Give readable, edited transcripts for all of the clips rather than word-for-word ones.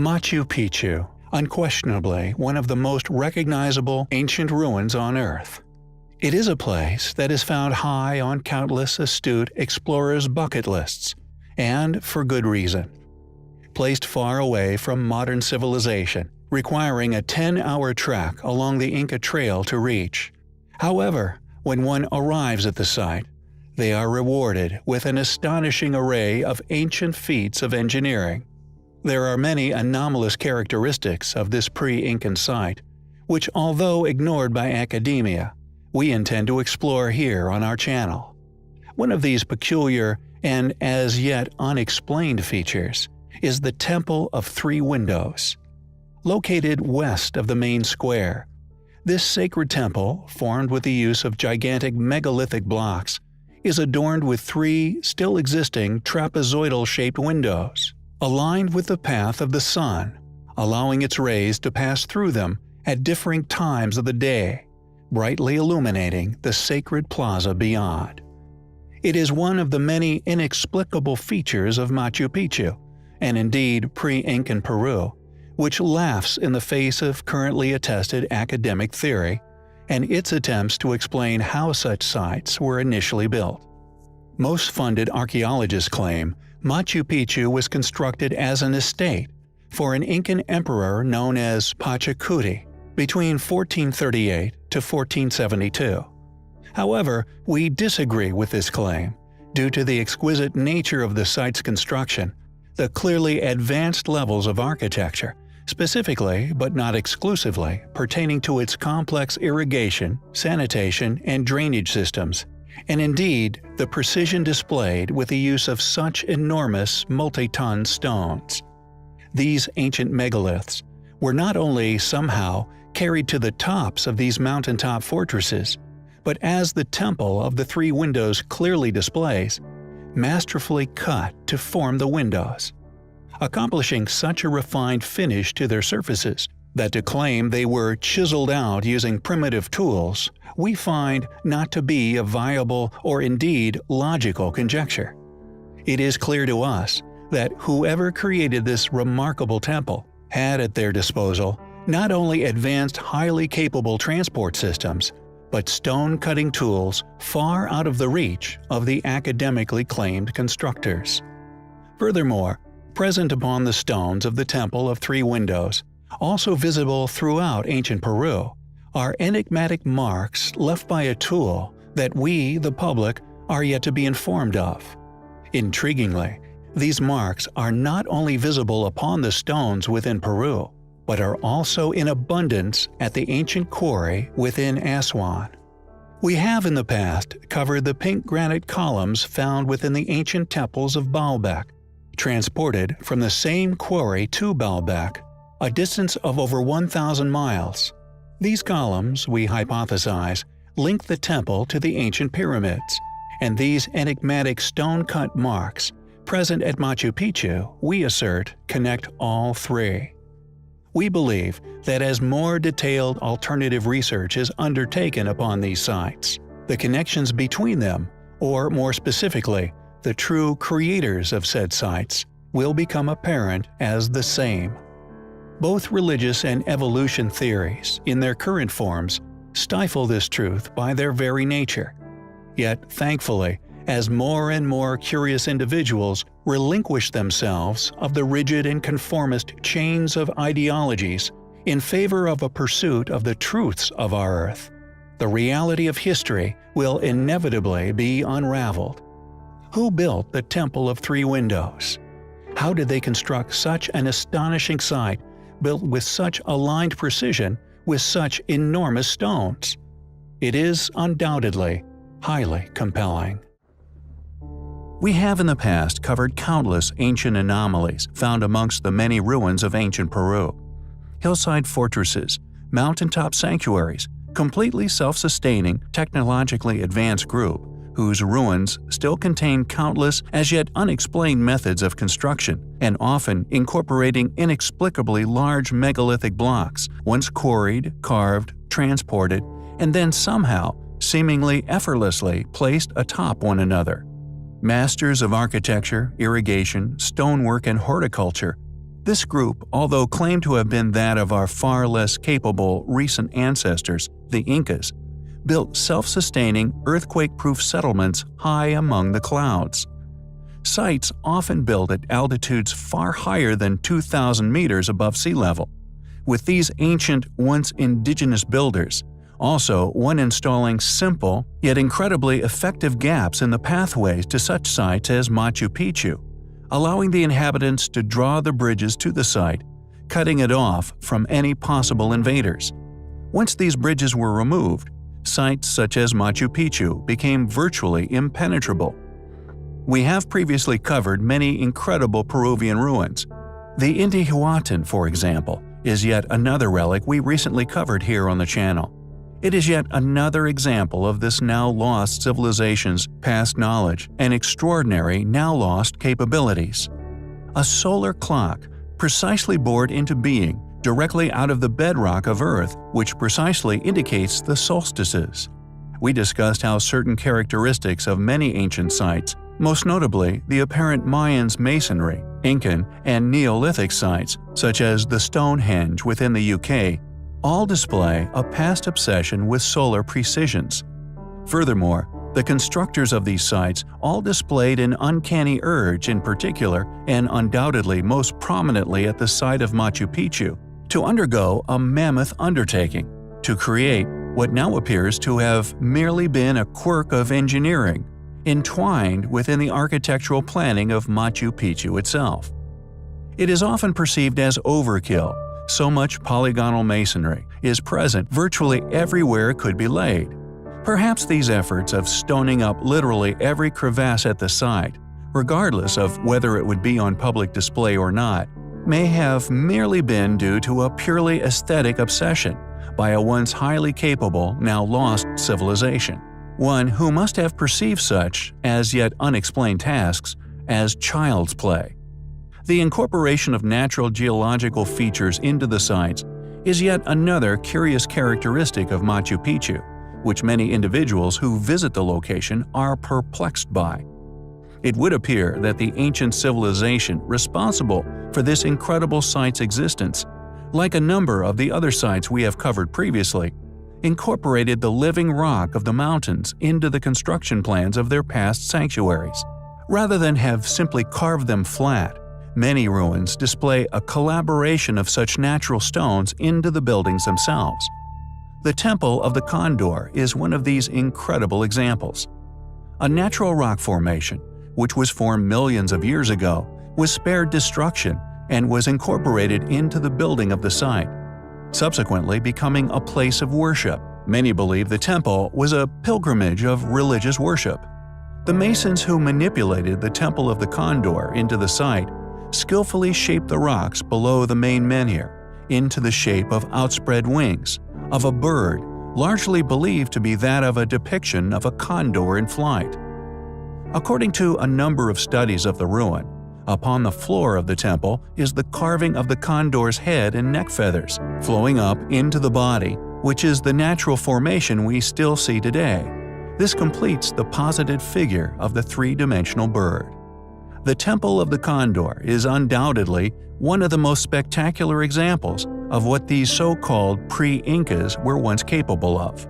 Machu Picchu, unquestionably one of the most recognizable ancient ruins on Earth. It is a place that is found high on countless astute explorers' bucket lists, and for good reason. Placed far away from modern civilization, requiring a 10-hour trek along the Inca Trail to reach. However, when one arrives at the site, they are rewarded with an astonishing array of ancient feats of engineering. There are many anomalous characteristics of this pre-Incan site, which, although ignored by academia, we intend to explore here on our channel. One of these peculiar and as yet unexplained features is the Temple of Three Windows. Located west of the main square, this sacred temple, formed with the use of gigantic megalithic blocks, is adorned with three still existing trapezoidal-shaped windows, aligned with the path of the sun, allowing its rays to pass through them at differing times of the day, brightly illuminating the sacred plaza beyond. It is one of the many inexplicable features of Machu Picchu, and indeed pre-Incan Peru, which laughs in the face of currently attested academic theory and its attempts to explain how such sites were initially built. Most funded archaeologists claim Machu Picchu was constructed as an estate for an Incan emperor known as Pachacuti between 1438 to 1472. However, we disagree with this claim due to the exquisite nature of the site's construction, the clearly advanced levels of architecture, specifically but not exclusively pertaining to its complex irrigation, sanitation, and drainage systems, and indeed the precision displayed with the use of such enormous multi-ton stones. These ancient megaliths were not only somehow carried to the tops of these mountaintop fortresses, but as the Temple of the Three Windows clearly displays, masterfully cut to form the windows, accomplishing such a refined finish to their surfaces that to claim they were chiseled out using primitive tools we find not to be a viable or indeed logical conjecture. It is clear to us that whoever created this remarkable temple had at their disposal not only advanced highly capable transport systems, but stone-cutting tools far out of the reach of the academically claimed constructors. Furthermore, present upon the stones of the Temple of Three Windows, also visible throughout ancient Peru, are enigmatic marks left by a tool that we, the public, are yet to be informed of. Intriguingly, these marks are not only visible upon the stones within Peru, but are also in abundance at the ancient quarry within Aswan. We have in the past covered the pink granite columns found within the ancient temples of Baalbek, transported from the same quarry to Baalbek, a distance of over 1,000 miles. These columns, we hypothesize, link the temple to the ancient pyramids, and these enigmatic stone-cut marks, present at Machu Picchu, we assert, connect all three. We believe that as more detailed alternative research is undertaken upon these sites, the connections between them, or more specifically, the true creators of said sites, will become apparent as the same. Both religious and evolution theories, in their current forms, stifle this truth by their very nature. Yet, thankfully, as more and more curious individuals relinquish themselves of the rigid and conformist chains of ideologies in favor of a pursuit of the truths of our Earth, the reality of history will inevitably be unraveled. Who built the Temple of Three Windows? How did they construct such an astonishing site built with such aligned precision with such enormous stones? It is undoubtedly highly compelling. We have in the past covered countless ancient anomalies found amongst the many ruins of ancient Peru. Hillside fortresses, mountaintop sanctuaries, completely self-sustaining, technologically advanced group whose ruins still contain countless as yet unexplained methods of construction and often incorporating inexplicably large megalithic blocks once quarried, carved, transported, and then somehow, seemingly effortlessly placed atop one another. Masters of architecture, irrigation, stonework, and horticulture, This group, although claimed to have been that of our far less capable recent ancestors, the Incas, built self-sustaining, earthquake-proof settlements high among the clouds. Sites often built at altitudes far higher than 2,000 meters above sea level, with these ancient, once indigenous builders also one installing simple yet incredibly effective gaps in the pathways to such sites as Machu Picchu, allowing the inhabitants to draw the bridges to the site, cutting it off from any possible invaders. Once these bridges were removed, sites such as Machu Picchu became virtually impenetrable. We have previously covered many incredible Peruvian ruins. The Intihuatán, for example, is yet another relic we recently covered here on the channel. It is yet another example of this now-lost civilization's past knowledge and extraordinary now-lost capabilities. A solar clock, precisely bored into being directly out of the bedrock of Earth, which precisely indicates the solstices. We discussed how certain characteristics of many ancient sites, most notably the apparent Mayans masonry, Incan, and Neolithic sites, such as the Stonehenge within the UK, all display a past obsession with solar precisions. Furthermore, the constructors of these sites all displayed an uncanny urge in particular, and undoubtedly most prominently at the site of Machu Picchu, to undergo a mammoth undertaking, to create what now appears to have merely been a quirk of engineering, entwined within the architectural planning of Machu Picchu itself. It is often perceived as overkill. So much polygonal masonry is present virtually everywhere it could be laid. Perhaps these efforts of stoning up literally every crevasse at the site, regardless of whether it would be on public display or not, may have merely been due to a purely aesthetic obsession by a once highly capable, now lost civilization, one who must have perceived such, as yet unexplained tasks, as child's play. The incorporation of natural geological features into the sites is yet another curious characteristic of Machu Picchu, which many individuals who visit the location are perplexed by. It would appear that the ancient civilization responsible for this incredible site's existence, like a number of the other sites we have covered previously, incorporated the living rock of the mountains into the construction plans of their past sanctuaries. Rather than have simply carved them flat, many ruins display a collaboration of such natural stones into the buildings themselves. The Temple of the Condor is one of these incredible examples. A natural rock formation, which was formed millions of years ago, was spared destruction and was incorporated into the building of the site, subsequently becoming a place of worship. Many believe the temple was a pilgrimage of religious worship. The masons who manipulated the Temple of the Condor into the site skillfully shaped the rocks below the main menhir into the shape of outspread wings of a bird, largely believed to be that of a depiction of a condor in flight. According to a number of studies of the ruin, upon the floor of the temple is the carving of the condor's head and neck feathers, flowing up into the body, which is the natural formation we still see today. This completes the posited figure of the three-dimensional bird. The Temple of the Condor is undoubtedly one of the most spectacular examples of what these so-called pre-Incas were once capable of.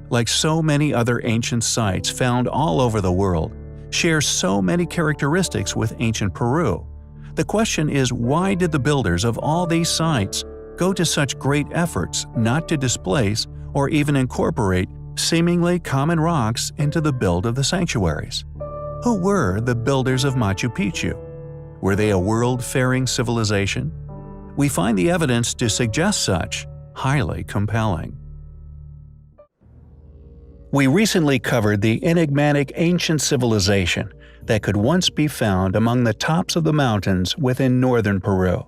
Like so many other ancient sites found all over the world, share so many characteristics with ancient Peru. The question is, why did the builders of all these sites go to such great efforts not to displace or even incorporate seemingly common rocks into the build of the sanctuaries? Who were the builders of Machu Picchu? Were they a world-faring civilization? We find the evidence to suggest such highly compelling. We recently covered the enigmatic ancient civilization that could once be found among the tops of the mountains within northern Peru.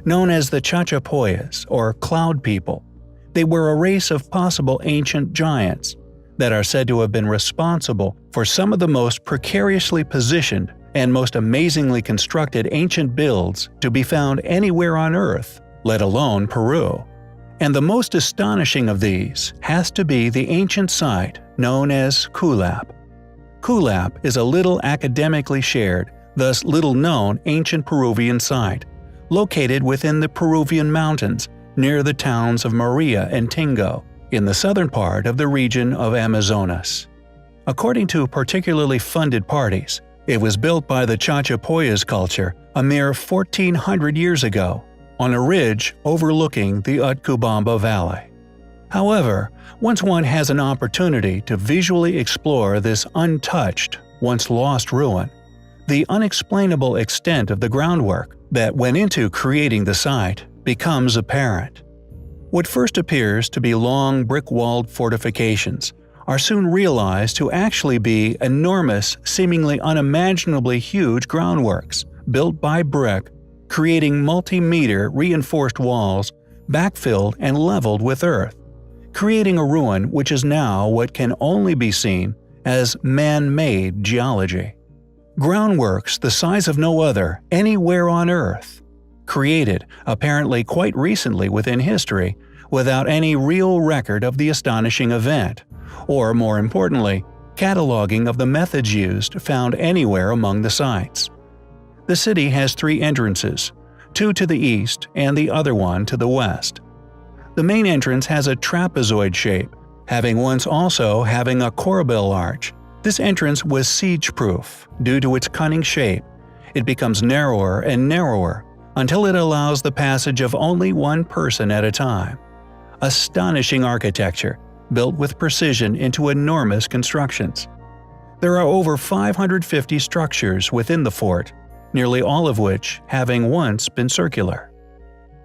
Known as the Chachapoyas, or Cloud People, they were a race of possible ancient giants that are said to have been responsible for some of the most precariously positioned and most amazingly constructed ancient builds to be found anywhere on Earth, let alone Peru. And the most astonishing of these has to be the ancient site known as Kulap. Kulap is a little academically shared, thus little known ancient Peruvian site, located within the Peruvian mountains near the towns of Maria and Tingo, in the southern part of the region of Amazonas. According to particularly funded parties, it was built by the Chachapoyas culture a mere 1,400 years ago, on a ridge overlooking the Utcubamba Valley. However, once one has an opportunity to visually explore this untouched, once lost ruin, the unexplainable extent of the groundwork that went into creating the site becomes apparent. What first appears to be long brick-walled fortifications are soon realized to actually be enormous, seemingly unimaginably huge groundworks built by brick, creating multi-meter reinforced walls backfilled and leveled with earth, creating a ruin which is now what can only be seen as man-made geology. Groundworks the size of no other anywhere on Earth, created apparently quite recently within history without any real record of the astonishing event, or more importantly, cataloging of the methods used found anywhere among the sites. The city has 3 entrances, 2 to the east and the other one to the west. The main entrance has a trapezoid shape, having once also having a corbel arch. This entrance was siege-proof due to its cunning shape. It becomes narrower and narrower until it allows the passage of only one person at a time. Astonishing architecture, built with precision into enormous constructions. There are over 550 structures within the fort, nearly all of which having once been circular.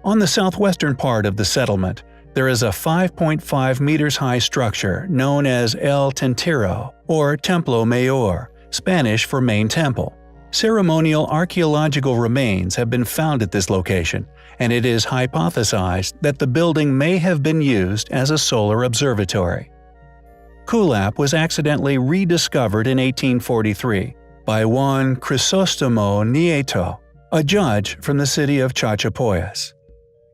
On the southwestern part of the settlement, there is a 5.5 meters high structure known as El Tintero, or Templo Mayor, Spanish for main temple. Ceremonial archaeological remains have been found at this location, and it is hypothesized that the building may have been used as a solar observatory. Kulap was accidentally rediscovered in 1843 by Juan Crisostomo Nieto, a judge from the city of Chachapoyas.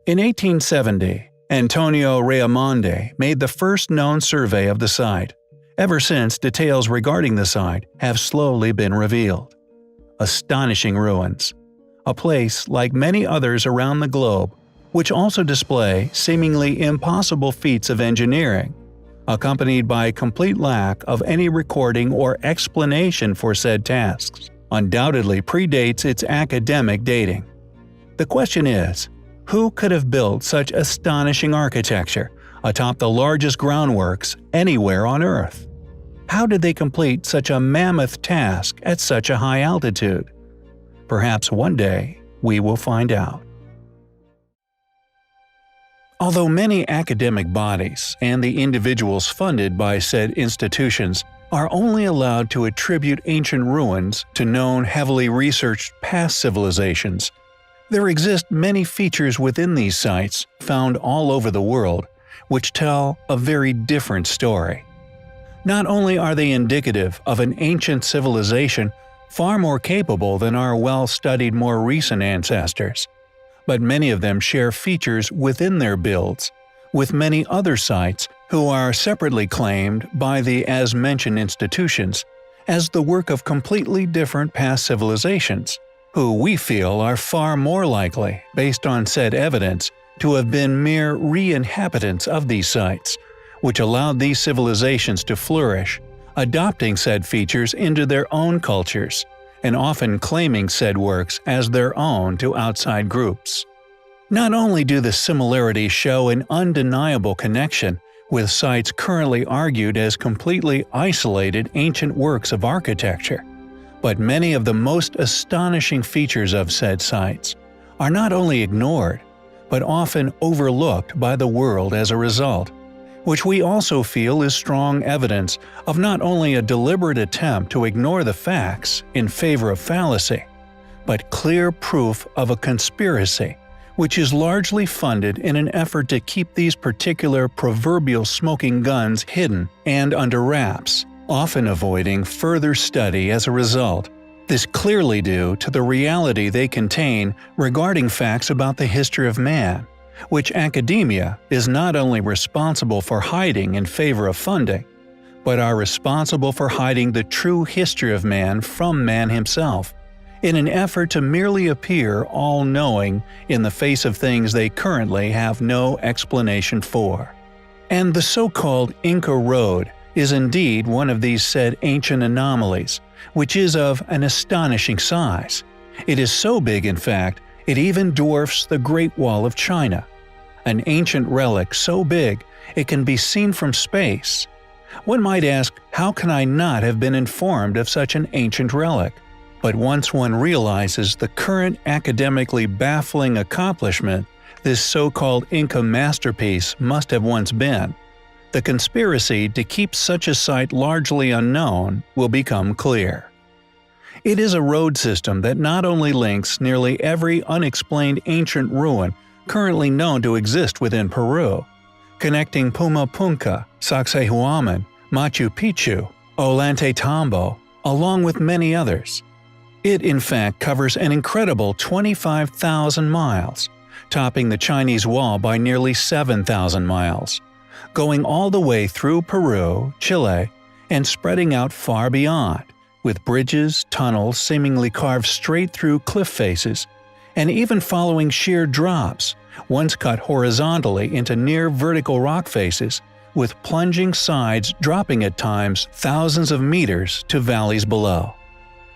In 1870, Antonio Raimondi made the first known survey of the site. Ever since, details regarding the site have slowly been revealed. Astonishing ruins. A place like many others around the globe, which also display seemingly impossible feats of engineering, accompanied by complete lack of any recording or explanation for said tasks, undoubtedly predates its academic dating. The question is, who could have built such astonishing architecture atop the largest groundworks anywhere on Earth? How did they complete such a mammoth task at such a high altitude? Perhaps one day we will find out. Although many academic bodies and the individuals funded by said institutions are only allowed to attribute ancient ruins to known heavily researched past civilizations, there exist many features within these sites, found all over the world, which tell a very different story. Not only are they indicative of an ancient civilization far more capable than our well-studied more recent ancestors, but many of them share features within their builds, with many other sites who are separately claimed by the as-mentioned institutions as the work of completely different past civilizations, who we feel are far more likely, based on said evidence, to have been mere re-inhabitants of these sites, which allowed these civilizations to flourish, adopting said features into their own cultures, and often claiming said works as their own to outside groups. Not only do the similarities show an undeniable connection with sites currently argued as completely isolated ancient works of architecture, but many of the most astonishing features of said sites are not only ignored, but often overlooked by the world as a result, which we also feel is strong evidence of not only a deliberate attempt to ignore the facts in favor of fallacy, but clear proof of a conspiracy which is largely funded in an effort to keep these particular proverbial smoking guns hidden and under wraps, often avoiding further study as a result. This clearly due to the reality they contain regarding facts about the history of man, which academia is not only responsible for hiding in favor of funding, but are responsible for hiding the true history of man from man himself, in an effort to merely appear all-knowing in the face of things they currently have no explanation for. And the so-called Inca Road is indeed one of these said ancient anomalies, which is of an astonishing size. It is so big, in fact, it even dwarfs the Great Wall of China. An ancient relic so big it can be seen from space. One might ask, how can I not have been informed of such an ancient relic? But once one realizes the current academically baffling accomplishment this so-called Inca masterpiece must have once been, the conspiracy to keep such a site largely unknown will become clear. It is a road system that not only links nearly every unexplained ancient ruin currently known to exist within Peru, connecting Pumapunka, Sacsayhuaman, Machu Picchu, Ollantaytambo, along with many others. It in fact covers an incredible 25,000 miles, topping the Chinese Wall by nearly 7,000 miles, going all the way through Peru, Chile, and spreading out far beyond, with bridges, tunnels seemingly carved straight through cliff faces, and even following sheer drops, once cut horizontally into near vertical rock faces, with plunging sides dropping at times thousands of meters to valleys below.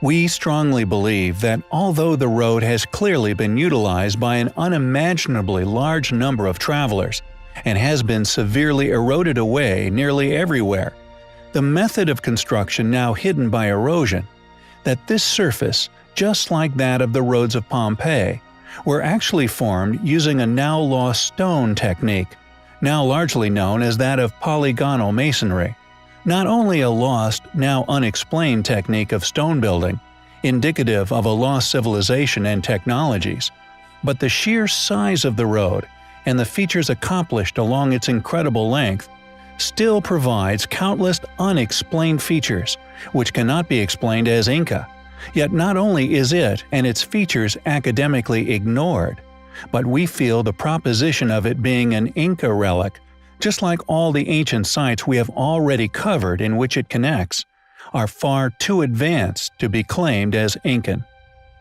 We strongly believe that although the road has clearly been utilized by an unimaginably large number of travelers, and has been severely eroded away nearly everywhere, the method of construction now hidden by erosion, that this surface, just like that of the roads of Pompeii, were actually formed using a now-lost stone technique, now largely known as that of polygonal masonry. Not only a lost, now unexplained technique of stone building, indicative of a lost civilization and technologies, but the sheer size of the road and the features accomplished along its incredible length still provides countless unexplained features, which cannot be explained as Inca. Yet not only is it and its features academically ignored, but we feel the proposition of it being an Inca relic, just like all the ancient sites we have already covered in which it connects, are far too advanced to be claimed as Incan.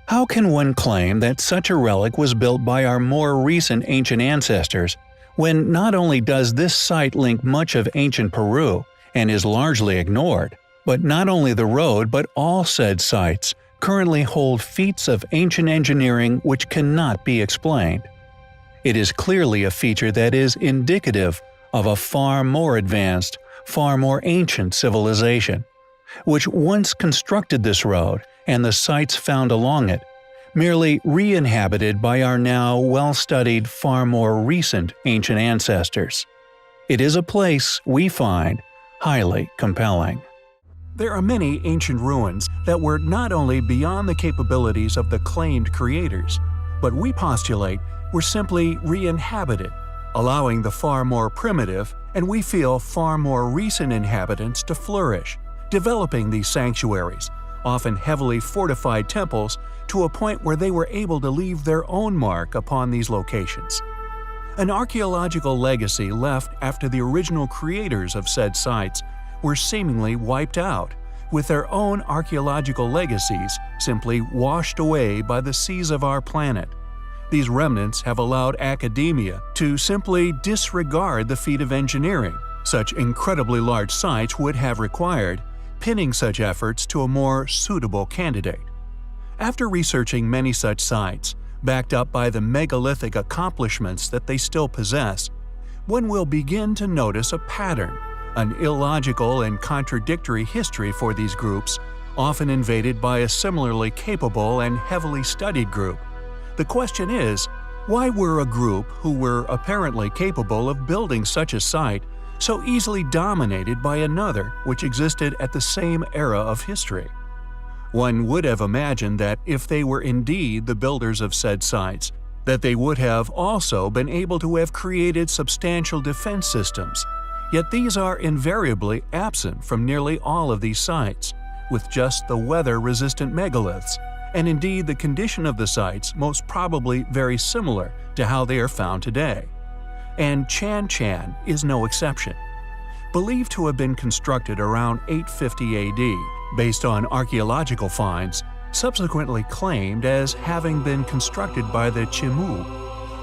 How can one claim that such a relic was built by our more recent ancient ancestors, when not only does this site link much of ancient Peru and is largely ignored, but not only the road but all said sites currently hold feats of ancient engineering which cannot be explained? It is clearly a feature that is indicative of a far more advanced, far more ancient civilization, which once constructed this road and the sites found along it, merely re-inhabited by our now well-studied, far more recent ancient ancestors. It is a place we find highly compelling. There are many ancient ruins that were not only beyond the capabilities of the claimed creators, but we postulate were simply re-inhabited, allowing the far more primitive and we feel far more recent inhabitants to flourish, developing these sanctuaries, often heavily fortified temples, to a point where they were able to leave their own mark upon these locations. An archaeological legacy left after the original creators of said sites were seemingly wiped out, with their own archaeological legacies simply washed away by the seas of our planet. These remnants have allowed academia to simply disregard the feat of engineering such incredibly large sites would have required, pinning such efforts to a more suitable candidate. After researching many such sites, backed up by the megalithic accomplishments that they still possess, one will begin to notice a pattern, an illogical and contradictory history for these groups, often invaded by a similarly capable and heavily studied group. The question is, why were a group who were apparently capable of building such a site so easily dominated by another which existed at the same era of history? One would have imagined that if they were indeed the builders of said sites, that they would have also been able to have created substantial defense systems. Yet these are invariably absent from nearly all of these sites, with just the weather-resistant megaliths, and indeed the condition of the sites most probably very similar to how they are found today. And Chan Chan is no exception. Believed to have been constructed around 850 AD, based on archaeological finds, subsequently claimed as having been constructed by the Chimu.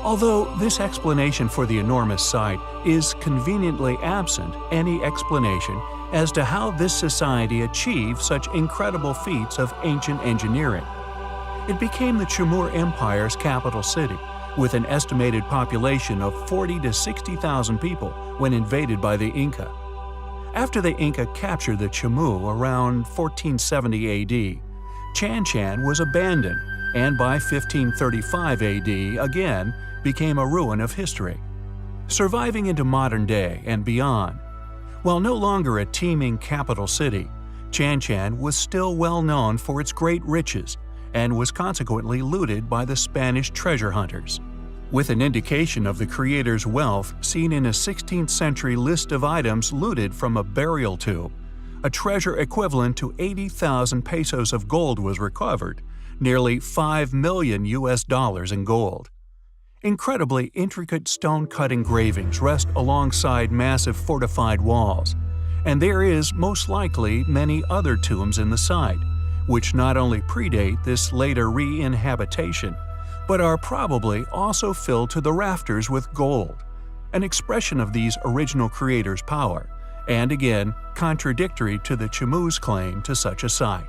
Although this explanation for the enormous site is conveniently absent any explanation as to how this society achieved such incredible feats of ancient engineering. It became the Timur Empire's capital city, with an estimated population of 40 to 60,000 people when invaded by the Inca. After the Inca captured the Chimu around 1470 AD, Chan Chan was abandoned and by 1535 AD again became a ruin of history. Surviving into modern day and beyond, while no longer a teeming capital city, Chan Chan was still well known for its great riches and was consequently looted by the Spanish treasure hunters. With an indication of the creator's wealth seen in a 16th century list of items looted from a burial tomb, a treasure equivalent to 80,000 pesos of gold was recovered, nearly $5 million in gold. Incredibly intricate stone-cut engravings rest alongside massive fortified walls, and there is most likely many other tombs in the site, which not only predate this later re-inhabitation, but are probably also filled to the rafters with gold, an expression of these original creators' power, and again contradictory to the Chimu's claim to such a site.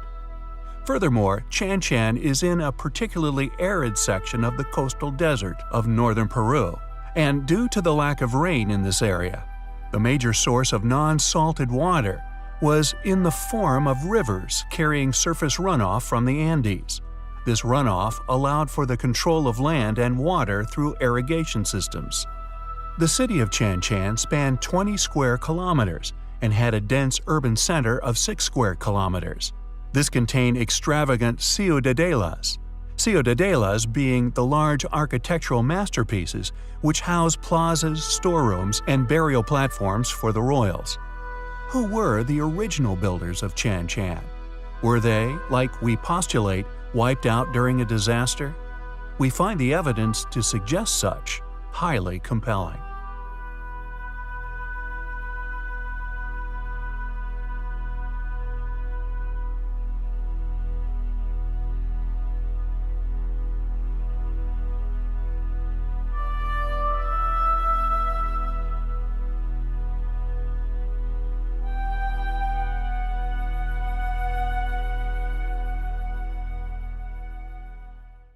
Furthermore, Chan Chan is in a particularly arid section of the coastal desert of northern Peru, and due to the lack of rain in this area, the major source of non-salted water was in the form of rivers carrying surface runoff from the Andes. This runoff allowed for the control of land and water through irrigation systems. The city of Chan Chan spanned 20 square kilometers and had a dense urban center of 6 square kilometers. This contained extravagant ciudadelas being the large architectural masterpieces which house plazas, storerooms, and burial platforms for the royals. Who were the original builders of Chan Chan? Were they, like we postulate, wiped out during a disaster? We find the evidence to suggest such highly compelling.